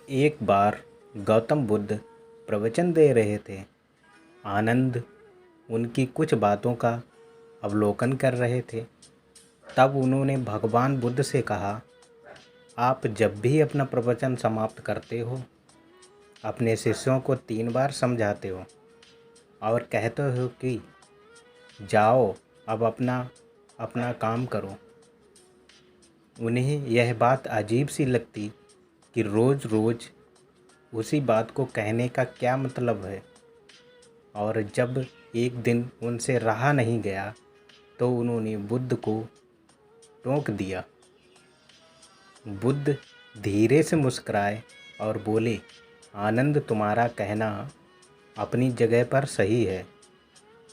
एक बार गौतम बुद्ध प्रवचन दे रहे थे। आनंद उनकी कुछ बातों का अवलोकन कर रहे थे। तब उन्होंने भगवान बुद्ध से कहा, आप जब भी अपना प्रवचन समाप्त करते हो, अपने शिष्यों को 3 बार समझाते हो और कहते हो कि जाओ अब अपना अपना काम करो। उन्हें यह बात अजीब सी लगती कि रोज़ रोज़ उसी बात को कहने का क्या मतलब है। और जब एक दिन उनसे रहा नहीं गया तो उन्होंने बुद्ध को टोक दिया। बुद्ध धीरे से मुस्कुराए और बोले, आनंद, तुम्हारा कहना अपनी जगह पर सही है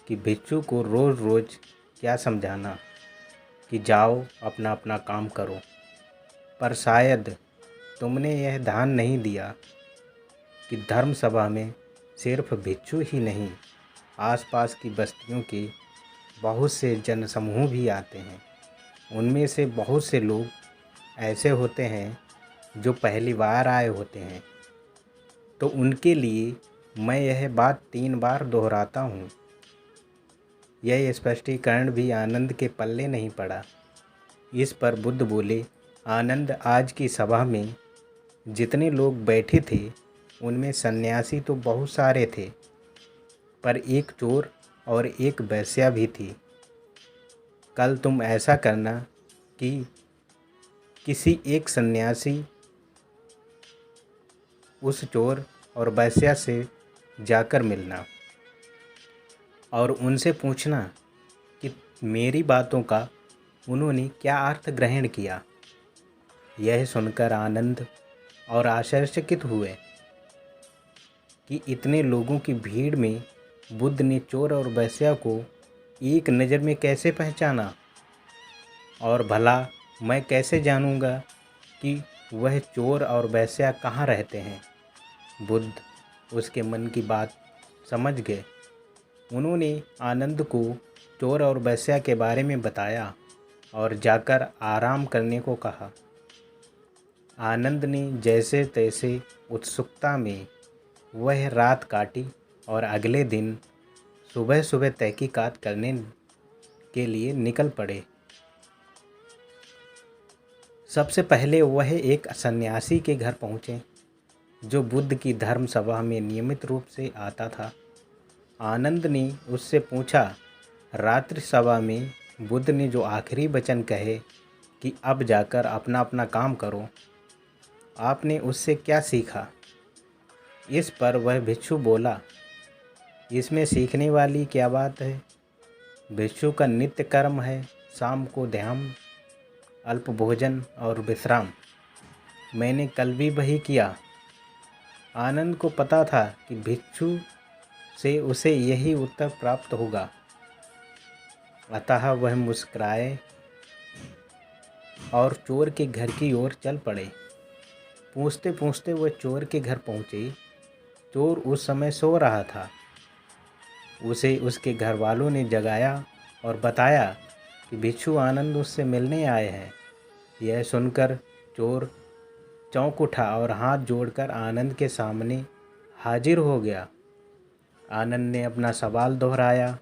कि भिक्षु को रोज़ रोज़ क्या समझाना कि जाओ अपना अपना काम करो। पर शायद तुमने यह ध्यान नहीं दिया कि धर्म सभा में सिर्फ भिक्षु ही नहीं, आसपास की बस्तियों के बहुत से जनसमूह भी आते हैं। उनमें से बहुत से लोग ऐसे होते हैं जो पहली बार आए होते हैं। तो उनके लिए मैं यह बात 3 बार दोहराता हूँ। यह स्पष्टीकरण भी आनंद के पल्ले नहीं पड़ा। इस पर बुद्ध बोले, आनंद, आज की सभा में जितने लोग बैठे थे उनमें सन्यासी तो बहुत सारे थे, पर एक चोर और एक वेश्या भी थी। कल तुम ऐसा करना कि किसी एक सन्यासी उस चोर और वेश्या से जाकर मिलना और उनसे पूछना कि मेरी बातों का उन्होंने क्या अर्थ ग्रहण किया। यह सुनकर आनंद और आश्चर्यचकित हुए कि इतने लोगों की भीड़ में बुद्ध ने चोर और वेश्या को एक नज़र में कैसे पहचाना, और भला मैं कैसे जानूंगा कि वह चोर और वेश्या कहाँ रहते हैं। बुद्ध उसके मन की बात समझ गए। उन्होंने आनंद को चोर और वेश्या के बारे में बताया और जाकर आराम करने को कहा। आनंद ने जैसे तैसे उत्सुकता में वह रात काटी और अगले दिन सुबह सुबह तहकीकात करने के लिए निकल पड़े। सबसे पहले वह एक सन्यासी के घर पहुँचे जो बुद्ध की धर्म सभा में नियमित रूप से आता था। आनंद ने उससे पूछा, रात्रि सभा में बुद्ध ने जो आखिरी वचन कहे कि अब जाकर अपना अपना काम करो, आपने उससे क्या सीखा। इस पर वह भिक्षु बोला, इसमें सीखने वाली क्या बात है। भिक्षु का नित्य कर्म है शाम को ध्यान, अल्प भोजन और विश्राम। मैंने कल भी वही किया। आनंद को पता था कि भिक्षु से उसे यही उत्तर प्राप्त होगा, अतः वह मुस्कुराए और चोर के घर की ओर चल पड़े। पूछते पूछते वह चोर के घर पहुँचे। चोर उस समय सो रहा था। उसे उसके घर वालों ने जगाया और बताया कि भिक्षु आनंद उससे मिलने आए हैं। यह सुनकर चोर चौंक उठा और हाथ जोड़कर आनंद के सामने हाजिर हो गया। आनंद ने अपना सवाल दोहराया।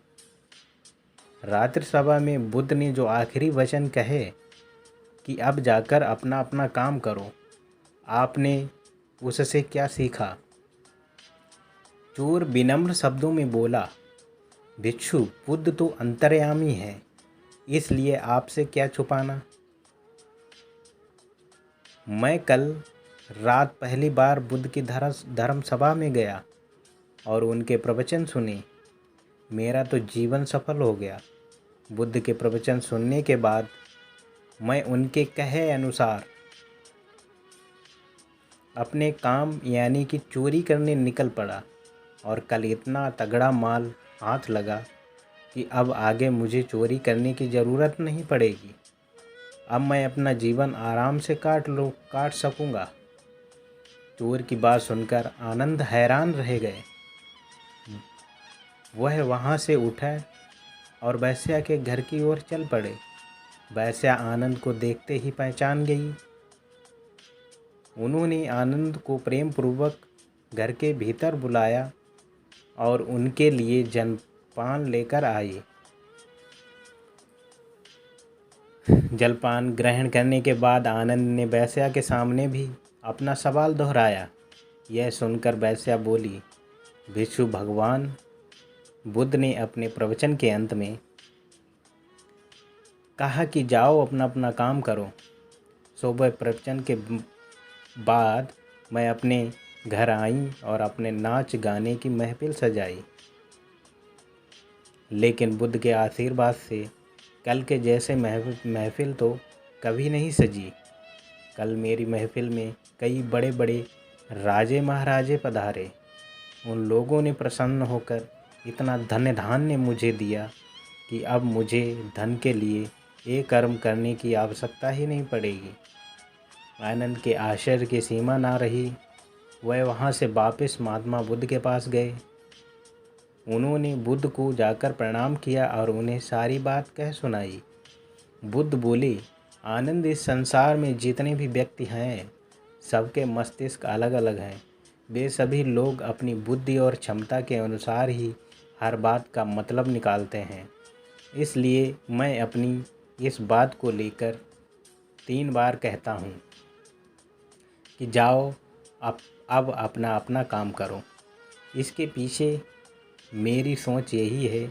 रात्रि सभा में बुद्ध ने जो आखिरी वचन कहे कि अब जाकर अपना अपना काम करो, आपने उससे क्या सीखा। चोर विनम्र शब्दों में बोला, भिक्षु, बुद्ध तो अंतर्यामी है, इसलिए आपसे क्या छुपाना। मैं कल रात पहली बार बुद्ध की धर्म सभा में गया और उनके प्रवचन सुने। मेरा तो जीवन सफल हो गया। बुद्ध के प्रवचन सुनने के बाद मैं उनके कहे अनुसार अपने काम यानी कि चोरी करने निकल पड़ा और कल इतना तगड़ा माल हाथ लगा कि अब आगे मुझे चोरी करने की ज़रूरत नहीं पड़ेगी। अब मैं अपना जीवन आराम से काट सकूँगा। चोर की बात सुनकर आनंद हैरान रह गए। वह वहाँ से उठा और वेश्या के घर की ओर चल पड़े। वेश्या आनंद को देखते ही पहचान गई। उन्होंने आनंद को प्रेम पूर्वक घर के भीतर बुलाया और उनके लिए जलपान लेकर आई। जलपान ग्रहण करने के बाद आनंद ने वैश्या के सामने भी अपना सवाल दोहराया। यह सुनकर वैश्या बोली, भिक्षु भगवान बुद्ध ने अपने प्रवचन के अंत में कहा कि जाओ अपना अपना काम करो। सुबह प्रवचन के बाद मैं अपने घर आई और अपने नाच गाने की महफिल सजाई, लेकिन बुद्ध के आशीर्वाद से कल के जैसे महफिल तो कभी नहीं सजी। कल मेरी महफिल में कई बड़े बड़े राजे महाराजे पधारे। उन लोगों ने प्रसन्न होकर इतना धन धान्य मुझे दिया कि अब मुझे धन के लिए एक कर्म करने की आवश्यकता ही नहीं पड़ेगी। आनंद के आश्चर्य की सीमा ना रही। वह वहाँ से वापस महात्मा बुद्ध के पास गए। उन्होंने बुद्ध को जाकर प्रणाम किया और उन्हें सारी बात कह सुनाई। बुद्ध बोले, आनंद, इस संसार में जितने भी व्यक्ति हैं सबके मस्तिष्क अलग अलग हैं। वे सभी लोग अपनी बुद्धि और क्षमता के अनुसार ही हर बात का मतलब निकालते हैं। इसलिए मैं अपनी इस बात को लेकर 3 बार कहता हूँ कि जाओ अब अपना अपना काम करो। इसके पीछे मेरी सोच यही है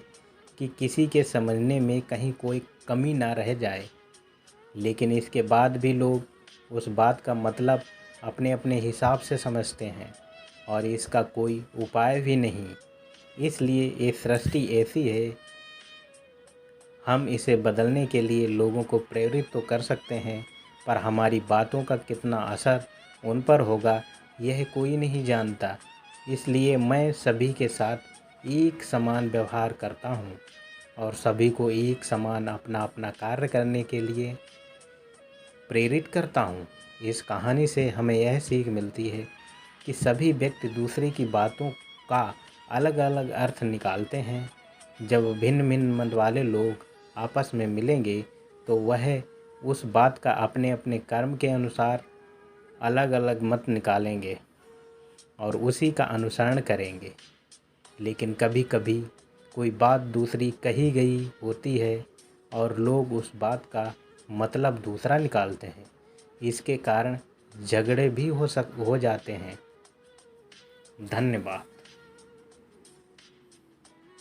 कि किसी के समझने में कहीं कोई कमी ना रह जाए, लेकिन इसके बाद भी लोग उस बात का मतलब अपने अपने हिसाब से समझते हैं और इसका कोई उपाय भी नहीं। इसलिए ये सृष्टि ऐसी है, हम इसे बदलने के लिए लोगों को प्रेरित तो कर सकते हैं, पर हमारी बातों का कितना असर उन पर होगा यह कोई नहीं जानता। इसलिए मैं सभी के साथ एक समान व्यवहार करता हूँ और सभी को एक समान अपना अपना कार्य करने के लिए प्रेरित करता हूँ। इस कहानी से हमें यह सीख मिलती है कि सभी व्यक्ति दूसरे की बातों का अलग अलग अर्थ निकालते हैं। जब भिन्न भिन्न मत वाले लोग आपस में मिलेंगे तो वह उस बात का अपने अपने कर्म के अनुसार अलग अलग मत निकालेंगे और उसी का अनुसरण करेंगे। लेकिन कभी कभी कोई बात दूसरी कही गई होती है और लोग उस बात का मतलब दूसरा निकालते हैं। इसके कारण झगड़े भी हो जाते हैं। धन्यवाद।